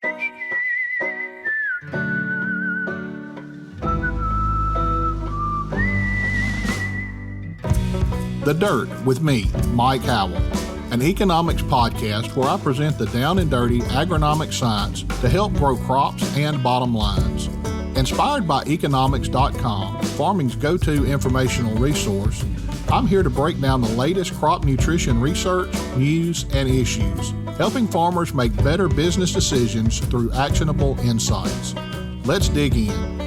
The Dirt with me, Mike Howell, an economics podcast where I present the down and dirty agronomic science to help grow crops and bottom lines. Inspired by eKonomics.com, farming's go-to informational resource, I'm here to break down the latest crop nutrition research, news, and issues, helping farmers make better business decisions through actionable insights. Let's dig in.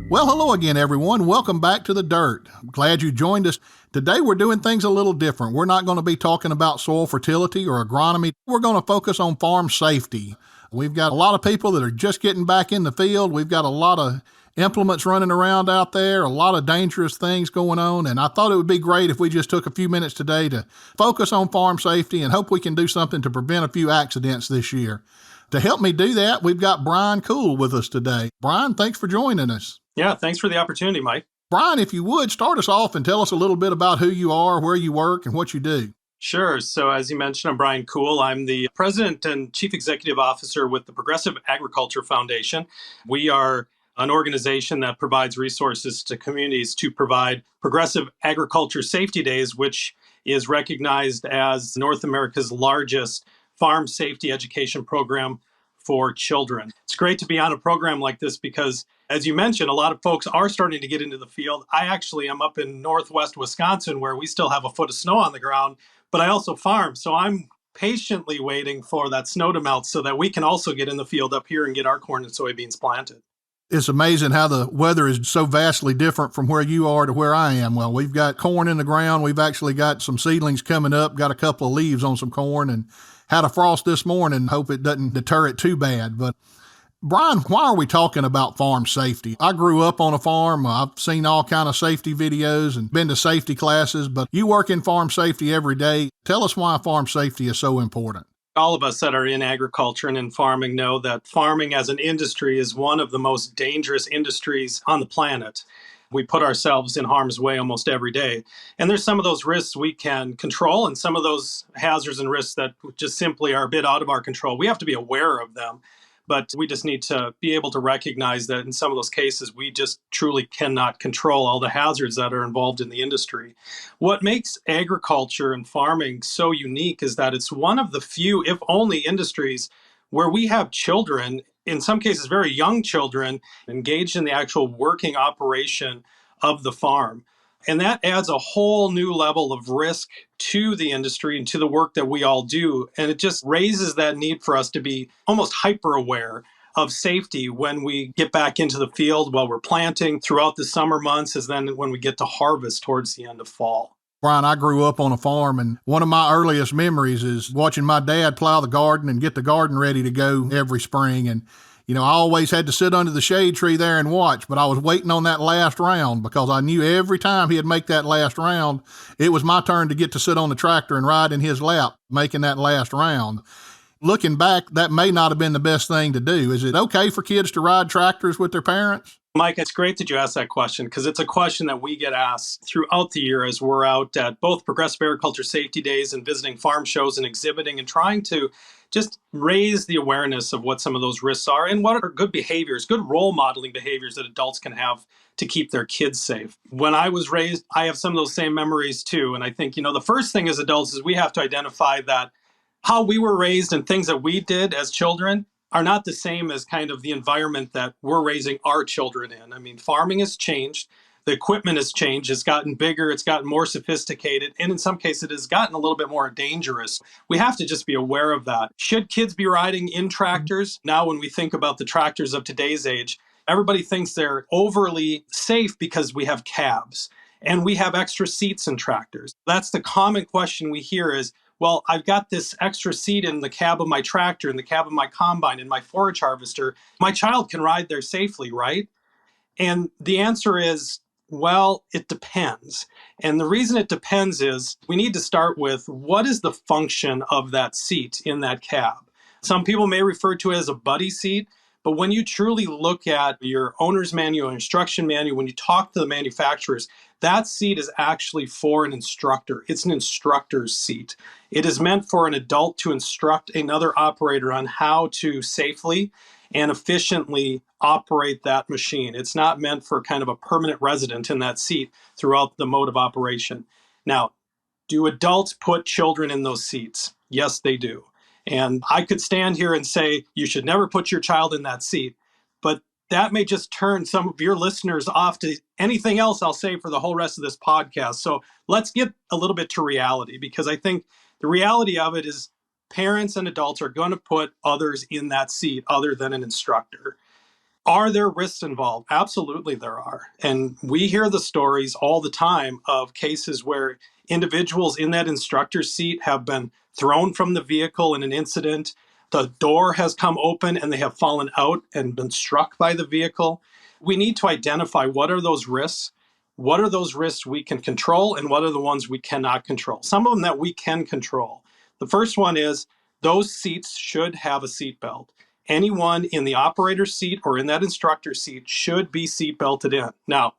Well, hello again, everyone. Welcome back to The Dirt. I'm glad you joined us. Today, we're doing things a little different. We're not going to be talking about soil fertility or agronomy. We're going to focus on farm safety. We've got a lot of people that are just getting back in the field. We've got a lot of implements running around out there, a lot of dangerous things going on, and I thought it would be great if we just took a few minutes today to focus on farm safety and hope we can do something to prevent a few accidents this year. To help me do that, we've got Kuhl with us today. Brian, thanks for joining us. Yeah, thanks for the opportunity, Mike. Brian, if you would, start us off and tell us a little bit about who you are, where you work, and what you do. Sure. So as you mentioned, I'm Kuhl. I'm the President and Chief Executive Officer with the Progressive Agriculture Foundation. We are an organization that provides resources to communities to provide Progressive Agriculture Safety Days, which is recognized as North America's largest farm safety education program for children. It's great to be on a program like this because, as you mentioned, a lot of folks are starting to get into the field. I actually am up in northwest Wisconsin where we still have a foot of snow on the ground, but I also farm. So I'm patiently waiting for that snow to melt so that we can also get in the field up here and get our corn and soybeans planted. It's amazing how the weather is so vastly different from where you are to where I am. Well, we've got corn in the ground. We've actually got some seedlings coming up, got a couple of leaves on some corn, and had a frost this morning. Hope it doesn't deter it too bad. But Brian, why are we talking about farm safety? I grew up on a farm. I've seen all kind of safety videos and been to safety classes, but you work in farm safety every day. Tell us why farm safety is so important. All of us that are in agriculture and in farming know that farming as an industry is one of the most dangerous industries on the planet. We put ourselves in harm's way almost every day. And there's some of those risks we can control and some of those hazards and risks that just simply are a bit out of our control. We have to be aware of them, but we just need to be able to recognize that in some of those cases, we just truly cannot control all the hazards that are involved in the industry. What makes agriculture and farming so unique is that it's one of the few, if only, industries where we have children, in some cases very young children, engaged in the actual working operation of the farm. And that adds a whole new level of risk to the industry and to the work that we all do. And it just raises that need for us to be almost hyper aware of safety when we get back into the field while we're planting throughout the summer months, as then when we get to harvest towards the end of fall. Brian, I grew up on a farm, and one of my earliest memories is watching my dad plow the garden and get the garden ready to go every spring. And I always had to sit under the shade tree there and watch, but I was waiting on that last round because I knew every time he'd make that last round, it was my turn to get to sit on the tractor and ride in his lap, making that last round. Looking back, that may not have been the best thing to do. Is it okay for kids to ride tractors with their parents? Mike, it's great that you asked that question because it's a question that we get asked throughout the year as we're out at both Progressive Agriculture Safety Days and visiting farm shows and exhibiting and trying to just raise the awareness of what some of those risks are and what are good behaviors, good role modeling behaviors that adults can have to keep their kids safe. When I was raised, I have some of those same memories too. And I think, the first thing as adults is we have to identify that how we were raised and things that we did as children are not the same as kind of the environment that we're raising our children in. I mean, farming has changed. The equipment has changed. It's gotten bigger. It's gotten more sophisticated. And in some cases, it has gotten a little bit more dangerous. We have to just be aware of that. Should kids be riding in tractors? Now, when we think about the tractors of today's age, everybody thinks they're overly safe because we have cabs and we have extra seats in tractors. That's the common question we hear is, well, I've got this extra seat in the cab of my tractor, in the cab of my combine, in my forage harvester. My child can ride there safely, right? And the answer is, well, it depends. And the reason it depends is we need to start with what is the function of that seat in that cab? Some people may refer to it as a buddy seat, But when you truly look at your owner's manual, instruction manual, when you talk to the manufacturers, that seat is actually for an instructor. It's an instructor's seat. It is meant for an adult to instruct another operator on how to safely and efficiently operate that machine. It's not meant for kind of a permanent resident in that seat throughout the mode of operation. Now, do adults put children in those seats? Yes, they do. And I could stand here and say, you should never put your child in that seat. But that may just turn some of your listeners off to anything else I'll say for the whole rest of this podcast. So let's get a little bit to reality, because I think the reality of it is parents and adults are going to put others in that seat other than an instructor. Are there risks involved? Absolutely, there are. And we hear the stories all the time of cases where individuals in that instructor's seat have been thrown from the vehicle in an incident. The door has come open and they have fallen out and been struck by the vehicle. We need to identify what are those risks. What are those risks we can control and what are the ones we cannot control? Some of them that we can control. The first one is those seats should have a seatbelt. Anyone in the operator's seat or in that instructor's seat should be seat belted in. Now,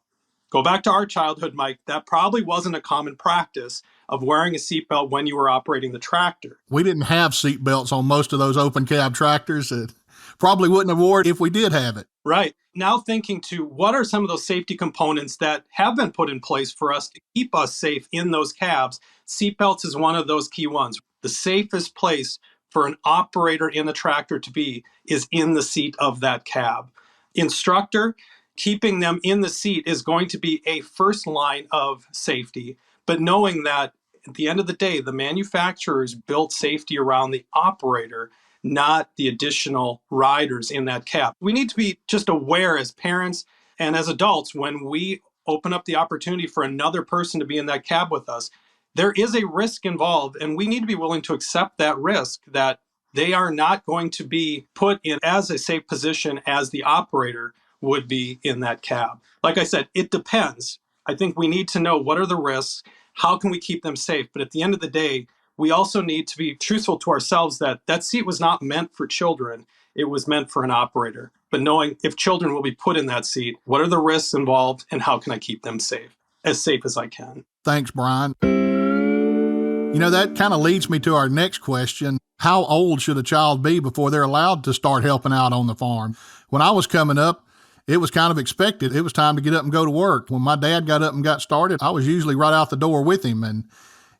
go back to our childhood, Mike. That probably wasn't a common practice of wearing a seatbelt when you were operating the tractor. We didn't have seat belts on most of those open cab tractors. It probably wouldn't have worn it if we did have it. Right. Now thinking to what are some of those safety components that have been put in place for us to keep us safe in those cabs? Seatbelts is one of those key ones. The safest place for an operator in the tractor to be is in the seat of that cab. Instructor, keeping them in the seat is going to be a first line of safety, but knowing that at the end of the day, the manufacturers built safety around the operator, not the additional riders in that cab. We need to be just aware as parents and as adults when we open up the opportunity for another person to be in that cab with us. There is a risk involved, and we need to be willing to accept that risk that they are not going to be put in as a safe position as the operator would be in that cab. Like I said, it depends. I think we need to know what are the risks, how can we keep them safe? But at the end of the day, we also need to be truthful to ourselves that that seat was not meant for children. It was meant for an operator. But knowing if children will be put in that seat, what are the risks involved and how can I keep them safe as I can? Thanks, Brian. You know, that kind of leads me to our next question. How old should a child be before they're allowed to start helping out on the farm? When I was coming up, it was kind of expected. It was time to get up and go to work. When my dad got up and got started, I was usually right out the door with him. And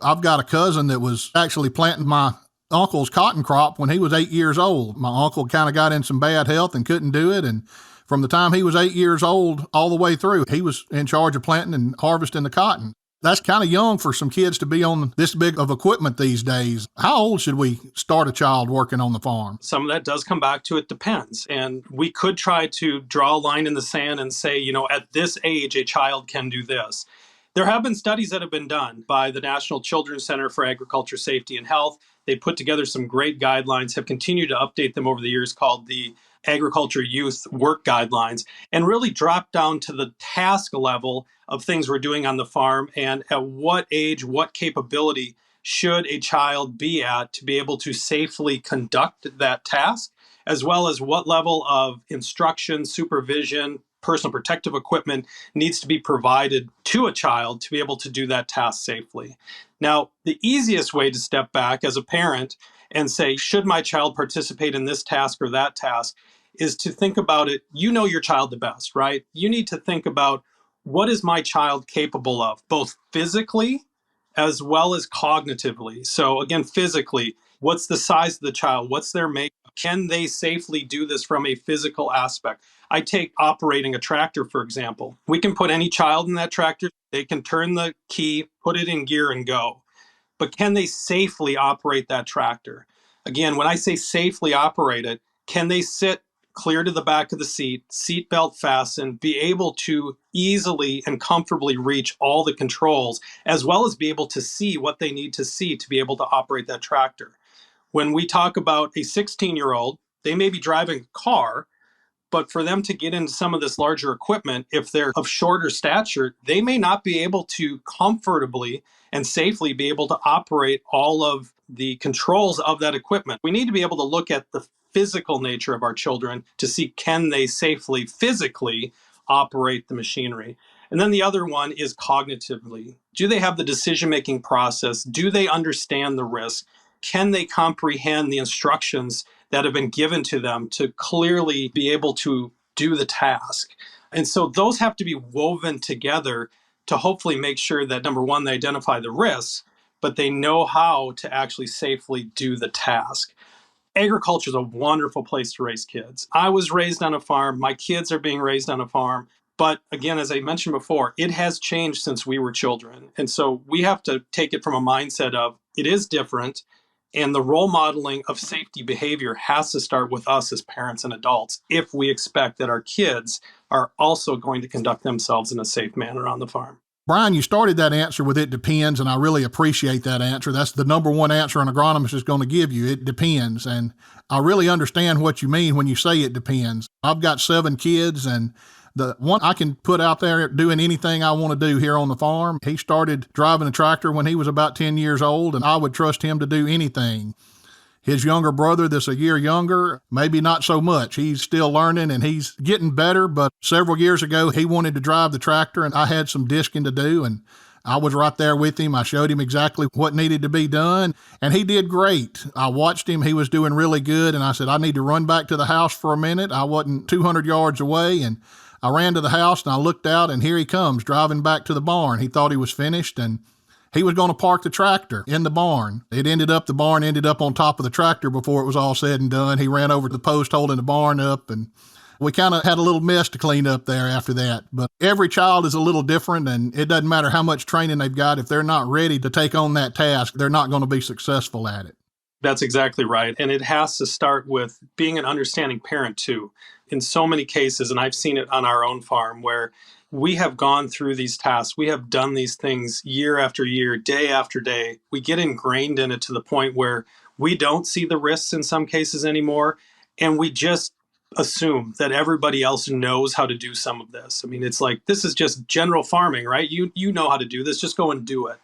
I've got a cousin that was actually planting my uncle's cotton crop when he was 8 years old. My uncle kind of got in some bad health and couldn't do it. And from the time he was 8 years old all the way through, he was in charge of planting and harvesting the cotton. That's kind of young for some kids to be on this big of equipment these days. How old should we start a child working on the farm? Some of that does come back to it depends. And we could try to draw a line in the sand and say, at this age, a child can do this. There have been studies that have been done by the National Children's Center for Agriculture, Safety, and Health. They put together some great guidelines, have continued to update them over the years, called the Agriculture Youth Work Guidelines, and really drop down to the task level of things we're doing on the farm and at what age, what capability should a child be at to be able to safely conduct that task, as well as what level of instruction, supervision, personal protective equipment needs to be provided to a child to be able to do that task safely. Now, the easiest way to step back as a parent and say, should my child participate in this task or that task, is to think about it. You know your child the best, right? You need to think about what is my child capable of, both physically as well as cognitively. So again, physically, what's the size of the child? What's their makeup? Can they safely do this from a physical aspect? I take operating a tractor, for example. We can put any child in that tractor. They can turn the key, put it in gear, and go. But can they safely operate that tractor? Again, when I say safely operate it, can they sit clear to the back of the seat belt fastened, be able to easily and comfortably reach all the controls, as well as be able to see what they need to see to be able to operate that tractor? When we talk about a 16-year-old, they may be driving a car, But for them to get into some of this larger equipment, if they're of shorter stature, they may not be able to comfortably and safely be able to operate all of the controls of that equipment. We need to be able to look at the physical nature of our children to see, can they safely, physically operate the machinery? And then the other one is cognitively. Do they have the decision-making process? Do they understand the risk? Can they comprehend the instructions that have been given to them to clearly be able to do the task? And so those have to be woven together to hopefully make sure that, number one, they identify the risks, but they know how to actually safely do the task. Agriculture is a wonderful place to raise kids. I was raised on a farm. My kids are being raised on a farm. But again, as I mentioned before, it has changed since we were children. And so we have to take it from a mindset of it is different. And the role modeling of safety behavior has to start with us as parents and adults if we expect that our kids are also going to conduct themselves in a safe manner on the farm. Brian, you started that answer with "it depends," and I really appreciate that answer. That's the number one answer an agronomist is going to give you. It depends. And I really understand what you mean when you say it depends. I've got 7 kids, and the one I can put out there doing anything I want to do here on the farm, he started driving a tractor when he was about 10 years old, and I would trust him to do anything. His younger brother, that's a year younger, maybe not so much. He's still learning and he's getting better, but several years ago, he wanted to drive the tractor and I had some disking to do, and I was right there with him. I showed him exactly what needed to be done, and he did great. I watched him. He was doing really good, and I said, I need to run back to the house for a minute. I wasn't 200 yards away, and I ran to the house, and I looked out, and here he comes driving back to the barn. He thought he was finished, and he was going to park the tractor in the barn. The barn ended up on top of the tractor before it was all said and done. He ran over to the post holding the barn up, and we kind of had a little mess to clean up there after that. But every child is a little different, and it doesn't matter how much training they've got. If they're not ready to take on that task, they're not going to be successful at it. That's exactly right. And it has to start with being an understanding parent, too. In so many cases, and I've seen it on our own farm, where we have gone through these tasks. We have done these things year after year, day after day. We get ingrained in it to the point where we don't see the risks in some cases anymore. And we just assume that everybody else knows how to do some of this. I mean, it's like, this is just general farming, right? You know how to do this, just go and do it.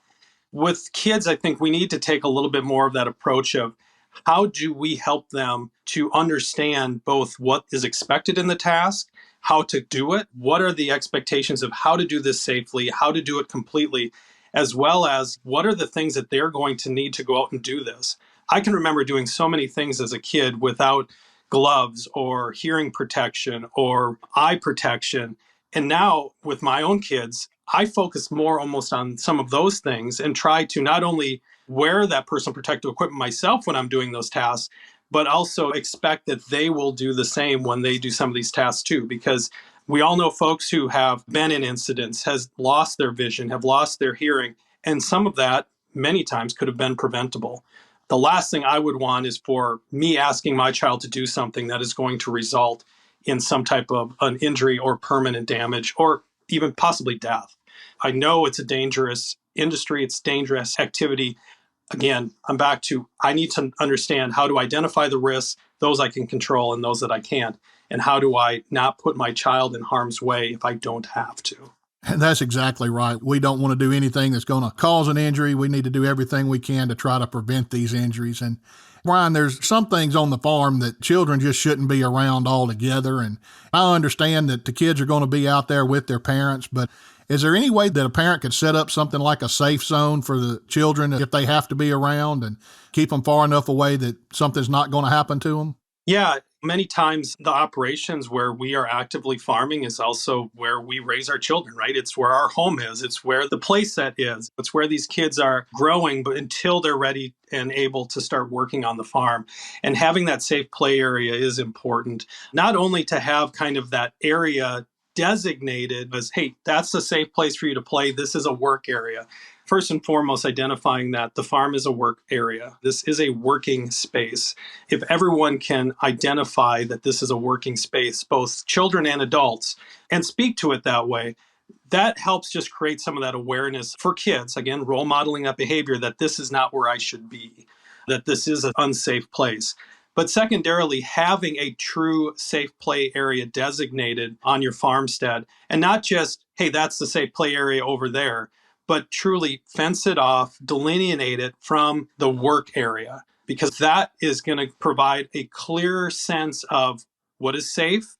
With kids, I think we need to take a little bit more of that approach of how do we help them to understand both what is expected in the task, how to do it, what are the expectations of how to do this safely, how to do it completely, as well as what are the things that they're going to need to go out and do this. I can remember doing so many things as a kid without gloves or hearing protection or eye protection. And now with my own kids, I focus more almost on some of those things and try to not only wear that personal protective equipment myself when I'm doing those tasks, but also expect that they will do the same when they do some of these tasks too, because we all know folks who have been in incidents, has lost their vision, have lost their hearing, and some of that many times could have been preventable. The last thing I would want is for me asking my child to do something that is going to result in some type of an injury or permanent damage or even possibly death. I know it's a dangerous industry, it's dangerous activity. Again, I'm back to I need to understand how to identify the risks, those I can control and those that I can't, and how do I not put my child in harm's way if I don't have to. And that's exactly right. We don't want to do anything that's going to cause an injury. We need to do everything we can to try to prevent these injuries. And Brian, there's some things on the farm that children just shouldn't be around altogether. And I understand that the kids are going to be out there with their parents, but is there any way that a parent could set up something like a safe zone for the children if they have to be around and keep them far enough away that something's not going to happen to them? Yeah, many times the operations where we are actively farming is also where we raise our children, right? It's where our home is. It's where the play set is. It's where these kids are growing, but until they're ready and able to start working on the farm. And having that safe play area is important, not only to have kind of that area designated as, hey, that's a safe place for you to play. This is a work area. First and foremost, identifying that the farm is a work area. This is a working space. If everyone can identify that this is a working space, both children and adults, and speak to it that way, that helps just create some of that awareness for kids. Again, role modeling that behavior that this is not where I should be, that this is an unsafe place. But secondarily, having a true safe play area designated on your farmstead, and not just, hey, that's the safe play area over there, but truly fence it off, delineate it from the work area, because that is going to provide a clearer sense of what is safe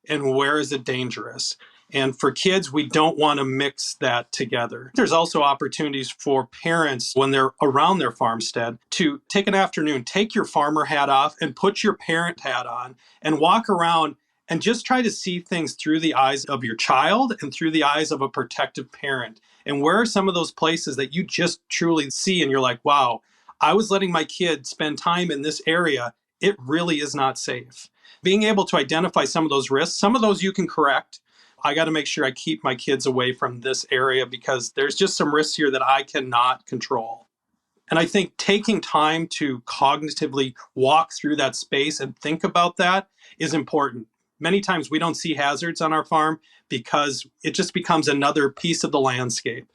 and where is it dangerous. And for kids, we don't want to mix that together. There's also opportunities for parents when they're around their farmstead to take an afternoon, take your farmer hat off and put your parent hat on and walk around and just try to see things through the eyes of your child and through the eyes of a protective parent. And where are some of those places that you just truly see and you're like, wow, I was letting my kid spend time in this area. It really is not safe. Being able to identify some of those risks, some of those you can correct. I got to make sure I keep my kids away from this area because there's just some risks here that I cannot control. And I think taking time to cognitively walk through that space and think about that is important. Many times we don't see hazards on our farm because it just becomes another piece of the landscape.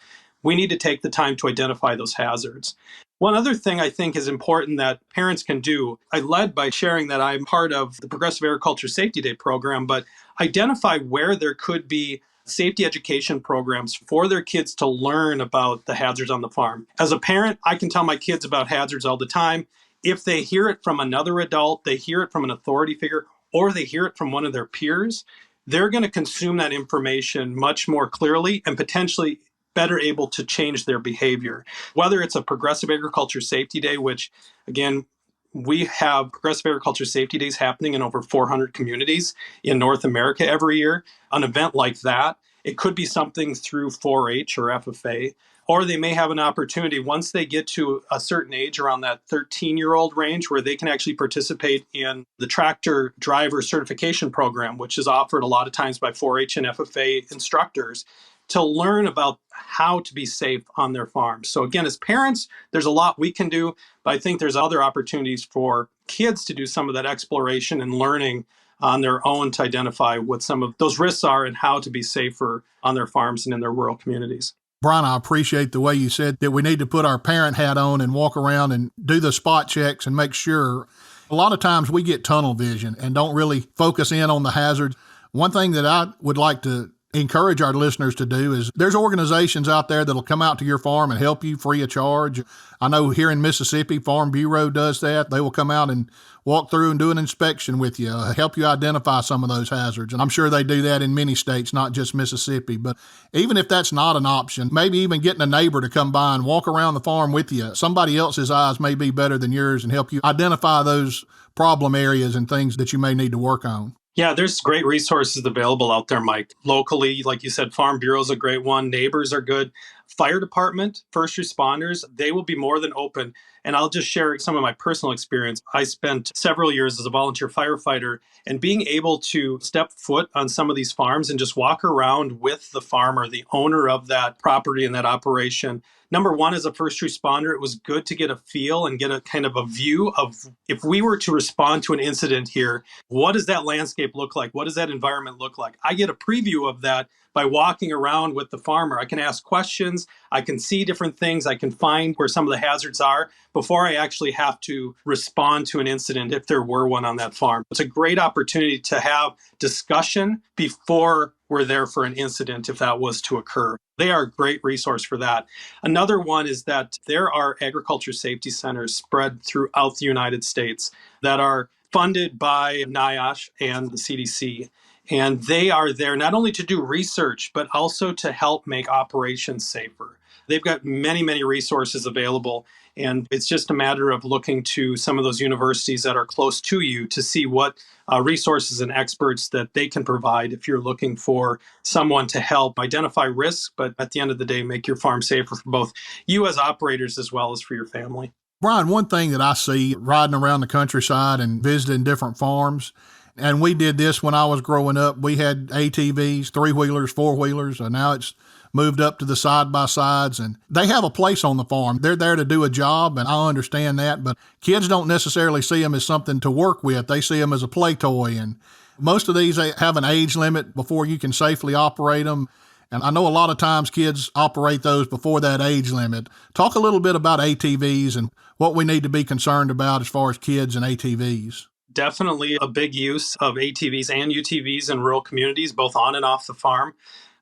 We need to take the time to identify those hazards. One other thing I think is important that parents can do, I led by sharing that I'm part of the Progressive Agriculture Safety Day program, but identify where there could be safety education programs for their kids to learn about the hazards on the farm. As a parent, I can tell my kids about hazards all the time. If they hear it from another adult, they hear it from an authority figure, or they hear it from one of their peers, they're going to consume that information much more clearly and potentially better able to change their behavior. Whether it's a Progressive Agriculture Safety Day, which again, we have Progressive Agriculture Safety Days happening in over 400 communities in North America every year. An event like that, it could be something through 4-H or FFA, or they may have an opportunity once they get to a certain age, around that 13-year-old range, where they can actually participate in the tractor driver certification program, which is offered a lot of times by 4-H and FFA instructors, to learn about how to be safe on their farms. So again, as parents, there's a lot we can do, but I think there's other opportunities for kids to do some of that exploration and learning on their own to identify what some of those risks are and how to be safer on their farms and in their rural communities. Brian, I appreciate the way you said that we need to put our parent hat on and walk around and do the spot checks and make sure. A lot of times we get tunnel vision and don't really focus in on the hazards. One thing that I would like to encourage our listeners to do is there's organizations out there that'll come out to your farm and help you free of charge. I know here in Mississippi, Farm Bureau does that. They will come out and walk through and do an inspection with you, help you identify some of those hazards. And I'm sure they do that in many states, not just Mississippi. But even if that's not an option, maybe even getting a neighbor to come by and walk around the farm with you. Somebody else's eyes may be better than yours and help you identify those problem areas and things that you may need to work on. Yeah, there's great resources available out there, Mike. Locally, like you said, Farm Bureau is a great one. Neighbors are good. Fire department, first responders, they will be more than open. And I'll just share some of my personal experience. I spent several years as a volunteer firefighter, and being able to step foot on some of these farms and just walk around with the farmer, the owner of that property and that operation. Number one, as a first responder, it was good to get a feel and get a kind of a view of, if we were to respond to an incident here, what does that landscape look like? What does that environment look like? I get a preview of that by walking around with the farmer. I can ask questions, I can see different things, I can find where some of the hazards are before I actually have to respond to an incident if there were one on that farm. It's a great opportunity to have discussion before we're there for an incident if that was to occur. They are a great resource for that. Another one is that there are agriculture safety centers spread throughout the United States that are funded by NIOSH and the CDC. And they are there not only to do research, but also to help make operations safer. They've got many, many resources available. And it's just a matter of looking to some of those universities that are close to you to see what resources and experts that they can provide if you're looking for someone to help identify risks, but at the end of the day, make your farm safer for both you as operators as well as for your family. Brian, one thing that I see riding around the countryside and visiting different farms, and we did this when I was growing up. We had ATVs, 3-wheelers, 4-wheelers, and now it's moved up to the side-by-sides, and they have a place on the farm. They're there to do a job, and I understand that, but kids don't necessarily see them as something to work with. They see them as a play toy, and most of these have an age limit before you can safely operate them. And I know a lot of times kids operate those before that age limit. Talk a little bit about ATVs and what we need to be concerned about as far as kids and ATVs. Definitely a big use of ATVs and UTVs in rural communities, both on and off the farm.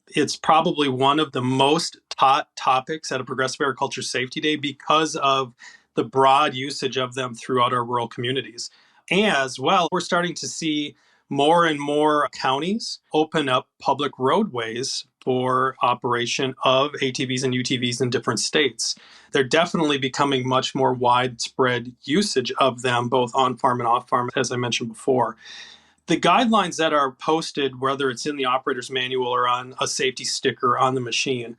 It's probably one of the most taught topics at a Progressive Agriculture Safety Day because of the broad usage of them throughout our rural communities. As well, we're starting to see more and more counties open up public roadways for operation of ATVs and UTVs in different states. They're definitely becoming much more widespread usage of them, both on farm and off farm, as I mentioned before. The guidelines that are posted, whether it's in the operator's manual or on a safety sticker on the machine,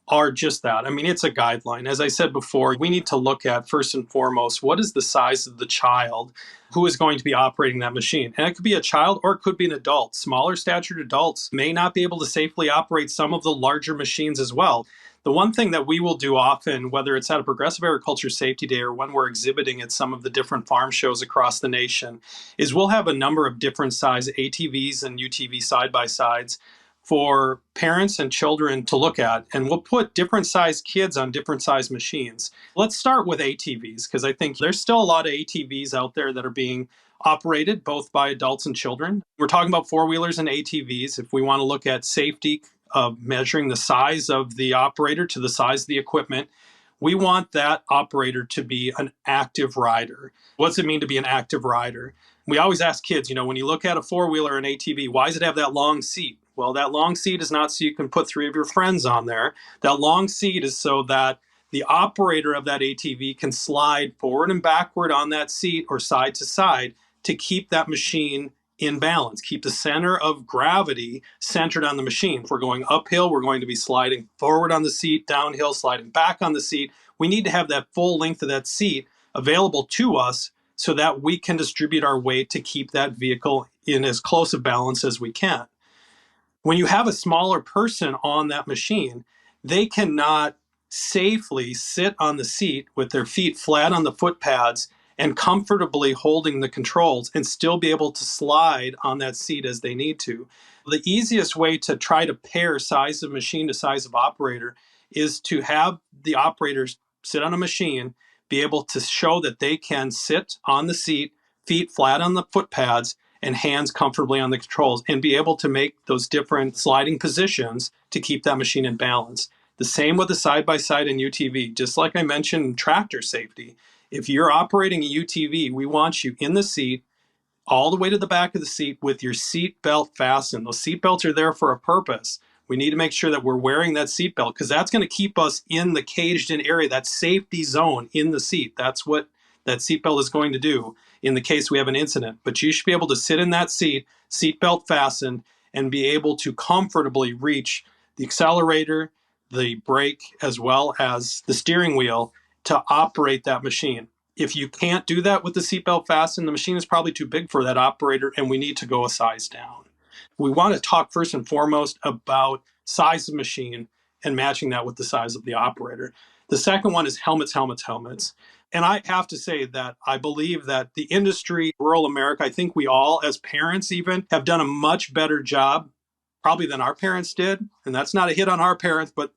are just that. I mean, it's a guideline. As I said before, we need to look at first and foremost, what is the size of the child who is going to be operating that machine? And it could be a child or it could be an adult. Smaller statured adults may not be able to safely operate some of the larger machines as well. The one thing that we will do often, whether it's at a Progressive Agriculture Safety Day or when we're exhibiting at some of the different farm shows across the nation, is we'll have a number of different size ATVs and UTV side-by-sides for parents and children to look at. And we'll put different size kids on different size machines. Let's start with ATVs, because I think there's still a lot of ATVs out there that are being operated both by adults and children. We're talking about four-wheelers and ATVs. If we want to look at safety of measuring the size of the operator to the size of the equipment, we want that operator to be an active rider. What's it mean to be an active rider? We always ask kids, when you look at a four-wheeler or an ATV, why does it have that long seat? Well, that long seat is not so you can put three of your friends on there. That long seat is so that the operator of that ATV can slide forward and backward on that seat or side to side to keep that machine in balance, keep the center of gravity centered on the machine. If we're going uphill, we're going to be sliding forward on the seat, downhill, sliding back on the seat. We need to have that full length of that seat available to us so that we can distribute our weight to keep that vehicle in as close a balance as we can. When you have a smaller person on that machine, they cannot safely sit on the seat with their feet flat on the foot pads and comfortably holding the controls and still be able to slide on that seat as they need to. The easiest way to try to pair size of machine to size of operator is to have the operators sit on a machine, be able to show that they can sit on the seat, feet flat on the foot pads, and hands comfortably on the controls, and be able to make those different sliding positions to keep that machine in balance. The same with the side-by-side and UTV. Just like I mentioned in tractor safety, if you're operating a UTV, we want you in the seat, all the way to the back of the seat with your seat belt fastened. Those seat belts are there for a purpose. We need to make sure that we're wearing that seat belt because that's going to keep us in the caged-in area, that safety zone in the seat. That's what that seatbelt is going to do in the case we have an incident. But you should be able to sit in that seat, seatbelt fastened, and be able to comfortably reach the accelerator, the brake, as well as the steering wheel to operate that machine. If you can't do that with the seatbelt fastened, the machine is probably too big for that operator, and we need to go a size down. We want to talk first and foremost about size of machine and matching that with the size of the operator. The second one is helmets, helmets, helmets. And I have to say that I believe that the industry, rural America, I think we all, as parents even, have done a much better job, probably than our parents did. And that's not a hit on our parents, but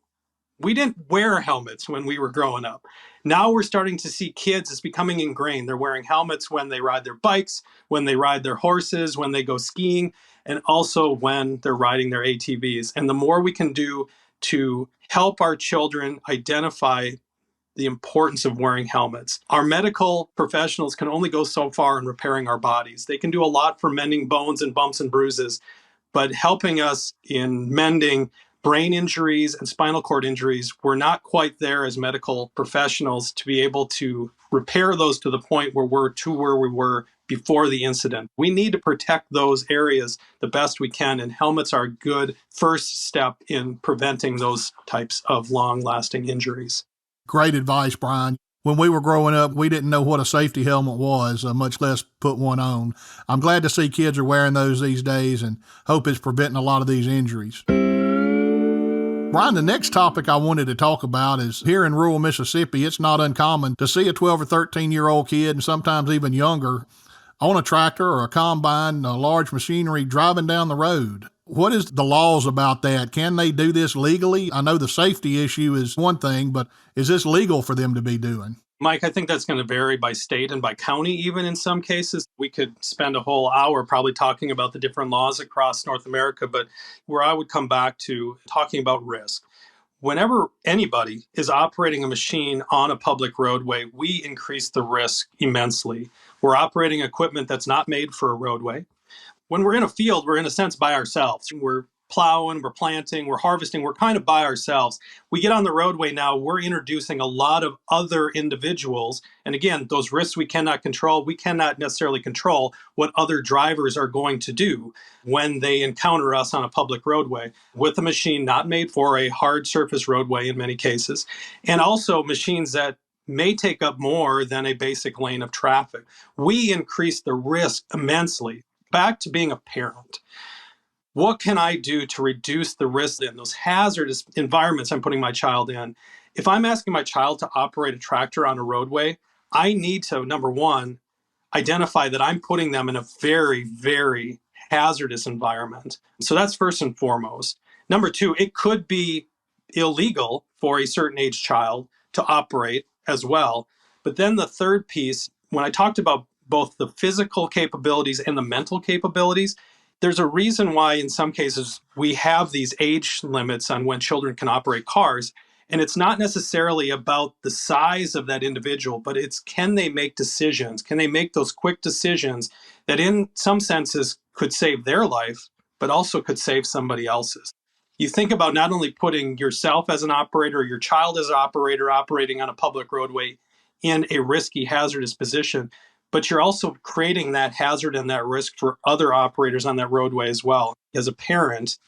we didn't wear helmets when we were growing up. Now we're starting to see kids, it's becoming ingrained. They're wearing helmets when they ride their bikes, when they ride their horses, when they go skiing, and also when they're riding their ATVs. And the more we can do to help our children identify the importance of wearing helmets. Our medical professionals can only go so far in repairing our bodies. They can do a lot for mending bones and bumps and bruises, but helping us in mending brain injuries and spinal cord injuries, we're not quite there as medical professionals to be able to repair those to the point where we're to where we were before the incident. We need to protect those areas the best we can, and helmets are a good first step in preventing those types of long-lasting injuries. Great advice, Brian. When we were growing up, we didn't know what a safety helmet was, much less put one on. I'm glad to see kids are wearing those these days and hope it's preventing a lot of these injuries. Brian, the next topic I wanted to talk about is here in rural Mississippi, it's not uncommon to see a 12 or 13-year-old kid, and sometimes even younger, on a tractor or a combine, a large machinery driving down the road. What is the laws about that? Can they do this legally? I know the safety issue is one thing, but is this legal for them to be doing? Mike, I think that's going to vary by state and by county, even in some cases. We could spend a whole hour probably talking about the different laws across North America, but where I would come back to talking about risk. Whenever anybody is operating a machine on a public roadway, we increase the risk immensely. We're operating equipment that's not made for a roadway. When we're in a field, we're in a sense by ourselves. We're plowing, we're planting, we're harvesting, we're kind of by ourselves. We get on the roadway now, we're introducing a lot of other individuals. And again, those risks we cannot control. We cannot necessarily control what other drivers are going to do when they encounter us on a public roadway with a machine not made for a hard surface roadway in many cases, and also machines that may take up more than a basic lane of traffic. We increase the risk immensely. Back to being a parent. What can I do to reduce the risk in those hazardous environments I'm putting my child in? If I'm asking my child to operate a tractor on a roadway, I need to, number one, identify that I'm putting them in a very, very hazardous environment. So that's first and foremost. Number two, it could be illegal for a certain age child to operate as well. But then the third piece, when I talked about both the physical capabilities and the mental capabilities, there's a reason why in some cases we have these age limits on when children can operate cars. And it's not necessarily about the size of that individual, but it's can they make decisions? Can they make those quick decisions that in some senses could save their life, but also could save somebody else's? You think about not only putting yourself as an operator, your child as an operator operating on a public roadway in a risky, hazardous position, but you're also creating that hazard and that risk for other operators on that roadway as well. As a parent,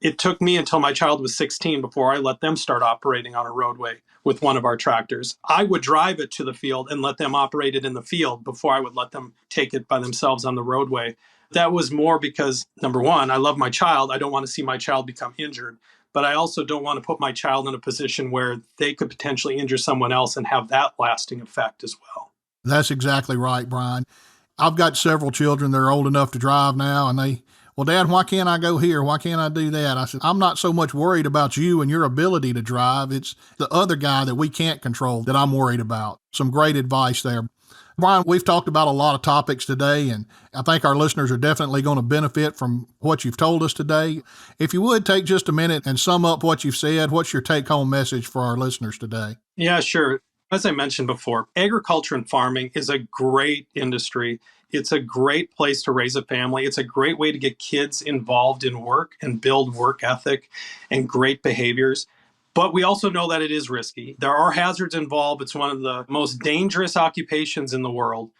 it took me until my child was 16 before I let them start operating on a roadway with one of our tractors. I would drive it to the field and let them operate it in the field before I would let them take it by themselves on the roadway. That was more because, number one, I love my child. I don't want to see my child become injured, but I also don't want to put my child in a position where they could potentially injure someone else and have that lasting effect as well. That's exactly right, Brian. I've got several children. They're old enough to drive now, and well, Dad, why can't I go here? Why can't I do that? I said, I'm not so much worried about you and your ability to drive. It's the other guy that we can't control that I'm worried about. Some great advice there. Brian, we've talked about a lot of topics today, and I think our listeners are definitely going to benefit from what you've told us today. If you would take just a minute and sum up what you've said, what's your take-home message for our listeners today? Yeah, sure. As I mentioned before, agriculture and farming is a great industry. It's a great place to raise a family. It's a great way to get kids involved in work and build work ethic and great behaviors. But we also know that it is risky. There are hazards involved. It's one of the most dangerous occupations in the world.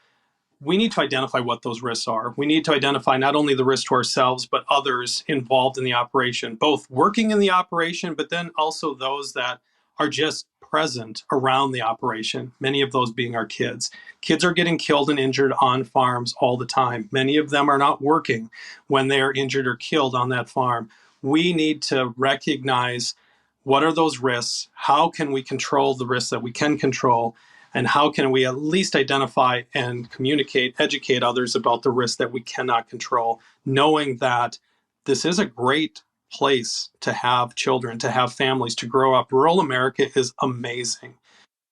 We need to identify what those risks are. We need to identify not only the risk to ourselves, but others involved in the operation, both working in the operation, but then also those that are just present around the operation, many of those being our kids. Kids are getting killed and injured on farms all the time. Many of them are not working when they are injured or killed on that farm. We need to recognize what are those risks? How can we control the risks that we can control? And how can we at least identify and communicate, educate others about the risks that we cannot control, knowing that this is a great place to have children, to have families, to grow up. Rural America is amazing,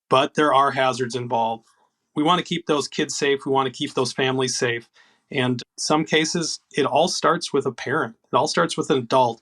but there are hazards involved. We want to keep those kids safe. We want to keep those families safe. And in some cases, it all starts with a parent. It all starts with an adult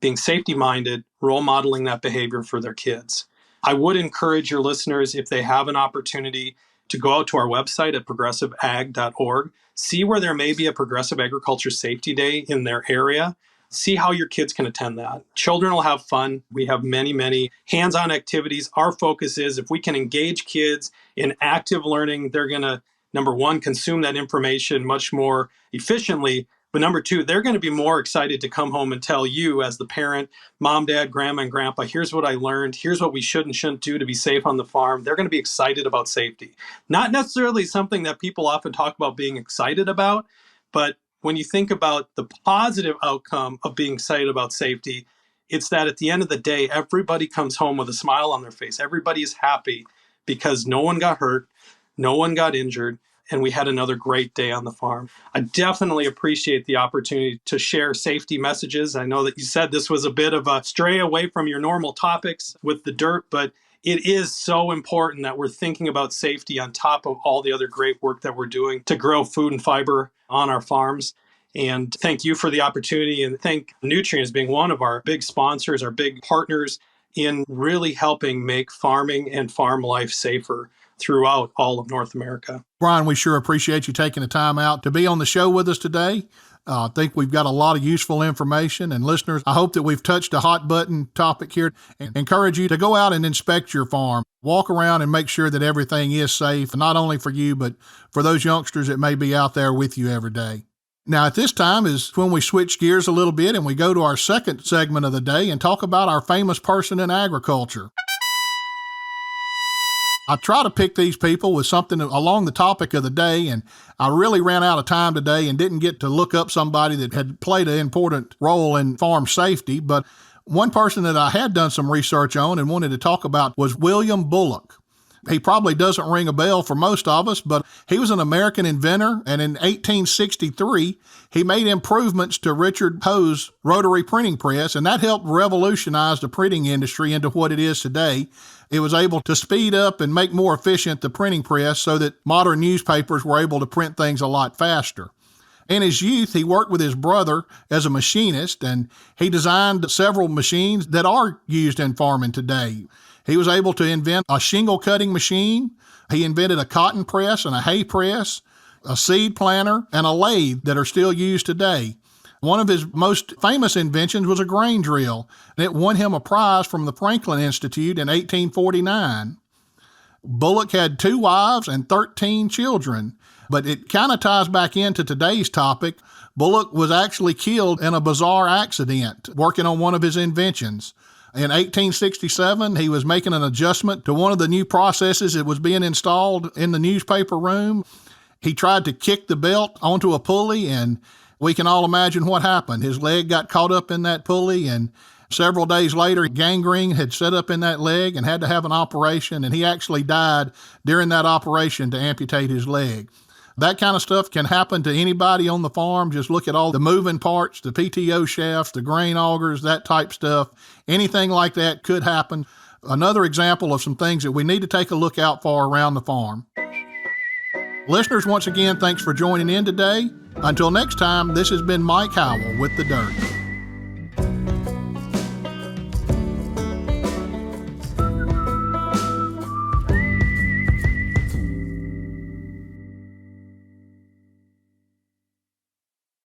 being safety minded, role modeling that behavior for their kids. I would encourage your listeners, if they have an opportunity, to go out to our website at progressiveag.org, see where there may be a Progressive Agriculture Safety Day in their area. See how your kids can attend that. Children will have fun. We have many, many hands-on activities. Our focus is if we can engage kids in active learning, they're going to, number one, consume that information much more efficiently. But number two, they're going to be more excited to come home and tell you as the parent, mom, dad, grandma, and grandpa, here's what I learned. Here's what we should and shouldn't do to be safe on the farm. They're going to be excited about safety. Not necessarily something that people often talk about being excited about, but when you think about the positive outcome of being excited about safety, it's that at the end of the day, everybody comes home with a smile on their face. Everybody is happy because no one got hurt, no one got injured, and we had another great day on the farm. I definitely appreciate the opportunity to share safety messages. I know that you said this was a bit of a stray away from your normal topics with the dirt, but it is so important that we're thinking about safety on top of all the other great work that we're doing to grow food and fiber on our farms. And thank you for the opportunity, and thank Nutrien as being one of our big sponsors, our big partners in really helping make farming and farm life safer throughout all of North America. Brian, we sure appreciate you taking the time out to be on the show with us today. I think we've got a lot of useful information, and listeners, I hope that we've touched a hot button topic here and encourage you to go out and inspect your farm. Walk around and make sure that everything is safe, not only for you, but for those youngsters that may be out there with you every day. Now, at this time is when we switch gears a little bit and we go to our second segment of the day and talk about our famous person in agriculture. I try to pick these people with something along the topic of the day, and I really ran out of time today and didn't get to look up somebody that had played an important role in farm safety. But one person that I had done some research on and wanted to talk about was William Bullock. He probably doesn't ring a bell for most of us, but he was an American inventor, and in 1863, he made improvements to Richard Poe's rotary printing press, and that helped revolutionize the printing industry into what it is today. It was able to speed up and make more efficient the printing press so that modern newspapers were able to print things a lot faster. In his youth, he worked with his brother as a machinist, and he designed several machines that are used in farming today. He was able to invent a shingle cutting machine. He invented a cotton press and a hay press, a seed planter, and a lathe that are still used today. One of his most famous inventions was a grain drill, and it won him a prize from the Franklin Institute in 1849. Bullock had 2 wives and 13 children, but it kind of ties back into today's topic. Bullock was actually killed in a bizarre accident working on one of his inventions. In 1867, he was making an adjustment to one of the new processes that was being installed in the newspaper room. He tried to kick the belt onto a pulley, and we can all imagine what happened. His leg got caught up in that pulley, and several days later, gangrene had set up in that leg and had to have an operation, and he actually died during that operation to amputate his leg. That kind of stuff can happen to anybody on the farm. Just look at all the moving parts, the PTO shafts, the grain augers, that type stuff. Anything like that could happen. Another example of some things that we need to take a look out for around the farm. Listeners, once again, thanks for joining in today. Until next time, this has been Mike Howell with The Dirt.